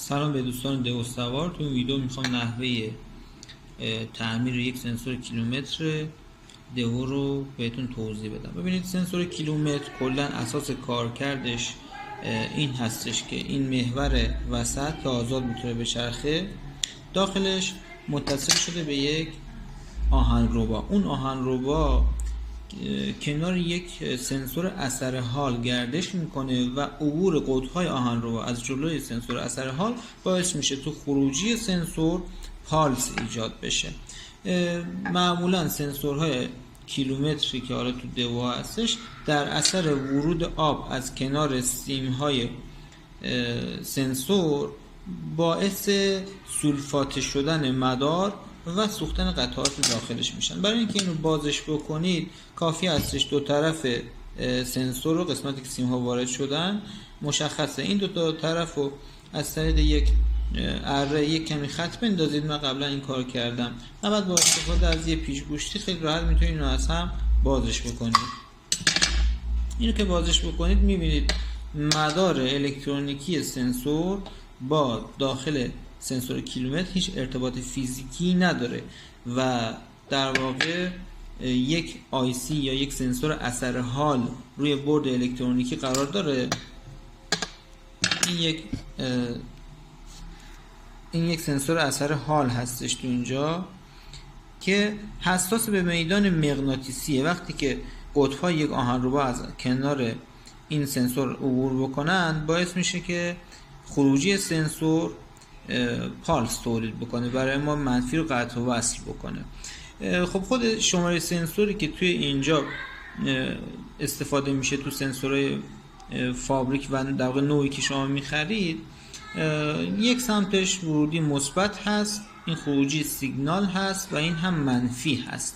سلام به دوستان دهوسوار. تو این ویدیو میخوام نحوه تعمیر یک سنسور کیلومتر دو رو بهتون توضیح بدم. ببینید سنسور کیلومتر کلا اساس کارکردش این هستش که این محور وسط که آزاد میتونه بچرخه داخلش متصل شده به یک آهنربا. اون آهنربا کنار یک سنسور اثر حال گردش میکنه و عبور قطب‌های آهنربا از جلوی سنسور اثر حال باعث میشه تو خروجی سنسور پالس ایجاد بشه. معمولا سنسورهای کیلومتری که حالا تو دوا هستش در اثر ورود آب از کنار سیم‌های سنسور باعث سولفات شدن مدار و سوختن قطعات داخلش میشن. برای اینکه اینو بازش بکنید کافی هستش دو طرف سنسور رو، قسمتی که سیم ها وارد شدن مشخصه، این دو طرف رو از طریق یک اره یک کمی خط بندازید. من قبلا این کار کردم. بعد با استفاده از یه پیچ گوشتی خیلی راحت میتونید اینو از هم بازش بکنید. اینو که بازش بکنید میبینید مدار الکترونیکی سنسور با داخل سنسور کیلومتر هیچ ارتباط فیزیکی نداره و در واقع یک آیسی یا یک سنسور اثر حال روی برد الکترونیکی قرار داره. این یک سنسور اثر حال هستش تو اینجا که حساس به میدان مغناطیسیه. وقتی که قطب‌های یک آهنربا از کنار این سنسور عبور بکنن باعث میشه که خروجی سنسور پالس تولید بکنه، برای ما منفی رو قطع و وصل بکنه. خب خود شماره سنسوری که توی اینجا استفاده میشه تو سنسورهای فابریک و در واقع نوعی که شما میخرید، یک سمتش ورودی مثبت هست، این خروجی سیگنال هست و این هم منفی هست.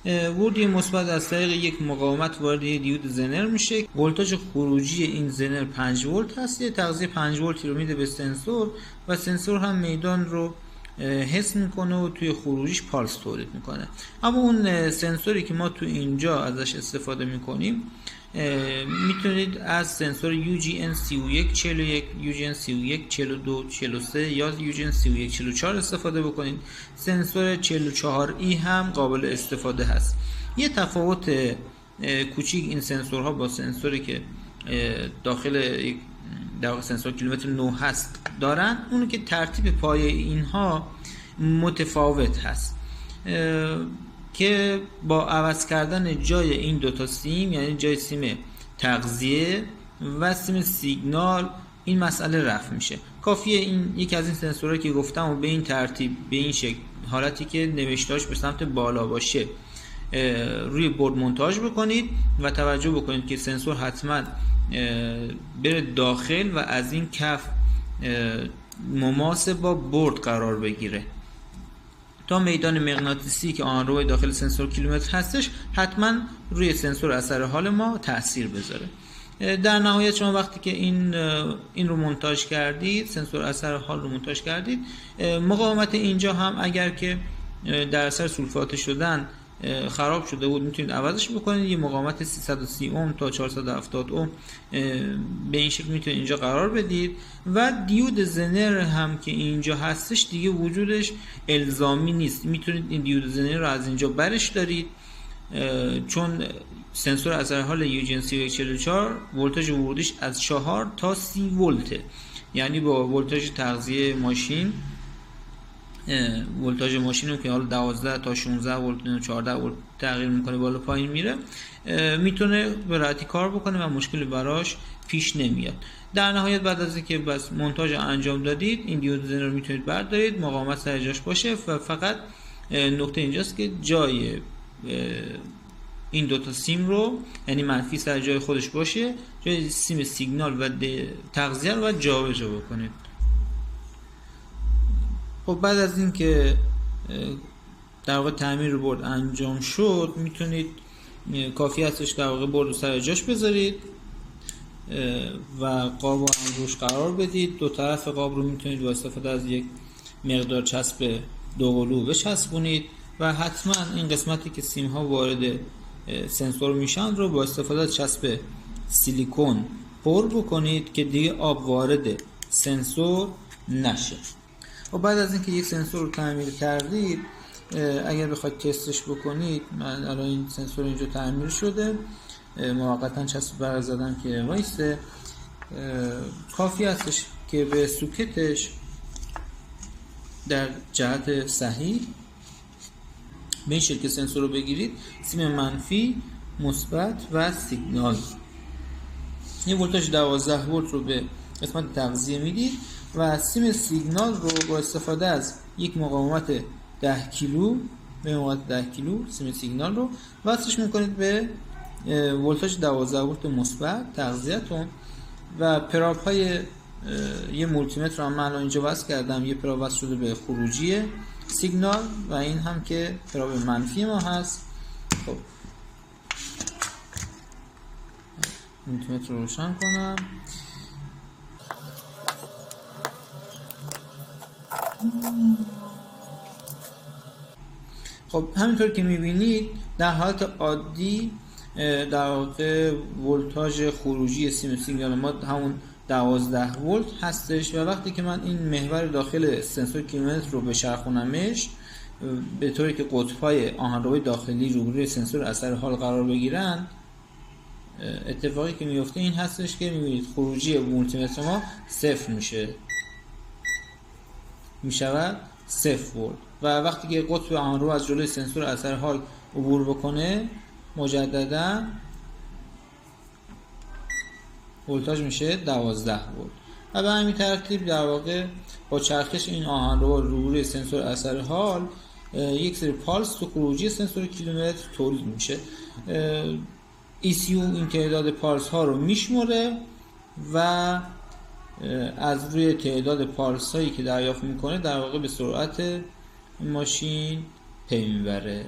ورودی مثبت از طریق یک مقاومت وارد دیود زنر میشه. ولتاژ خروجی این زنر 5 ولت هست. یه تغذیه 5 ولتی رو میده به سنسور و سنسور هم میدان رو حس میکنه و توی خروجیش پالس تولید میکنه. اما اون سنسوری که ما تو اینجا ازش استفاده میکنیم میتونید از سنسور UGN31 41 UGN31 42 43 یا UGN31 44 استفاده بکنید. سنسور 44E هم قابل استفاده هست. یه تفاوت کوچیک این سنسورها با سنسوری که داخل در سنسور کیلومتر 9 هست دارن، اونو که ترتیب پایه اینها متفاوت هست که با عوض کردن جای این دوتا سیم، یعنی جای سیم تغذیه و سیم سیگنال، این مسئله رفع میشه. کافیه این یکی از این سنسورهایی که گفتم و به این ترتیب به این شکل حالتی که نوشتاش به سمت بالا باشه روی برد مونتاژ بکنید و توجه بکنید که سنسور حتما بره داخل و از این کف مماس با برد قرار بگیره تا میدان مغناطیسی که آهنربای داخل سنسور کیلومتر هستش حتما روی سنسور اثر حال ما تاثیر بذاره. در نهایت شما وقتی که این رو مونتاژ کردید، سنسور اثر حال رو مونتاژ کردید، مقاومت اینجا هم اگر که در اثر سولفات شدن خراب شده بود میتونید عوضش بکنید. یه مقاومت 330 اوم تا 470 اوم به این شکل میتونید اینجا قرار بدید و دیود زنر هم که اینجا هستش دیگه وجودش الزامی نیست. میتونید این دیود زنر رو از اینجا برش دارید چون سنسور اثر حال UGN3144 ولتاژ ورودیش از 4 تا 30 ولته، یعنی با ولتاژ تغذیه ماشین، ولتاژ ماشین رو که حالا 12 تا 16 ولت 14 ولت تغییر میکنه، بالا پایین میره، میتونه به راحتی کار بکنه و مشکلی براش پیش نمیاد. در نهایت بعد از اینکه بس مونتاژ انجام دادید، این دیود زنر رو میتونید بردارید، مقاومت سر جاش باشه و فقط نکته اینجاست که جای این دوتا سیم رو، یعنی منفی سر جای خودش باشه، جای سیم سیگنال و تغذیه رو باید جابجا بکنید. خب بعد از اینکه در واقع تعمیر برد انجام شد، میتونید کافی هستش در واقع برد رو سر جاش بذارید و قاب رو هم روش قرار بدید. دو طرف قاب رو میتونید با استفاده از یک مقدار چسب دوقلو بچسبونید و حتما این قسمتی که سیم ها وارد سنسور میشن رو با استفاده از چسب سیلیکون پر بکنید که دیگه آب وارد سنسور نشه. و بعد از اینکه یک سنسور رو تعمیر کردید، اگر بخواید تستش بکنید، من الان این سنسور اینجا تعمیر شده، موقتا چسب برق زدم که وایسته، کافی هستش که به سوکتش در جهت صحیح به این شکل سنسور رو بگیرید، سیم منفی، مثبت و سیگنال. این ولتاژ 12 ولت رو به قسمت تغذیه میدید و سیم سیگنال رو با استفاده از یک مقاومت 10 کیلو به مقاومت 10 کیلو سیم سیگنال رو وصلش میکنید به ولتاژ 12 ولت مثبت تغذیه‌تون و پراپ های یه مولتی متر رو من الان اینجا وصل کردم. یه پراپ وصل شده به خروجی سیگنال و این هم که پراپ منفی ما هست. خب مولتی متر رو روشن کنم. خب همینطور که میبینید در حالت عادی در واقع ولتاژ خروجی سیم سیگنال ما همون 12 ولت هستش و وقتی که من این محور داخل سنسور کیلومتر رو بچرخونمش به طوری که قطب‌های آهنربای داخلی روبروی سنسور اثر حال قرار بگیرن، اتفاقی که میفته این هستش که میبینید خروجی مولتی متر ما صفر میشود 0 ولت و وقتی که قطب آهنرو از جلوی سنسور اثر حال عبور بکنه مجددا ولتاژ میشه 12 ولت و به همین ترتیب در واقع با چرخش این آهنرو روبروی سنسور اثر حال یک سری پالس تو خروجی سنسور کیلومتر تولید میشه. ECU این تعداد پالس ها رو میشمره و از روی تعداد پالس هایی که دریافت میکنه در واقع به سرعت ماشین پی میبره.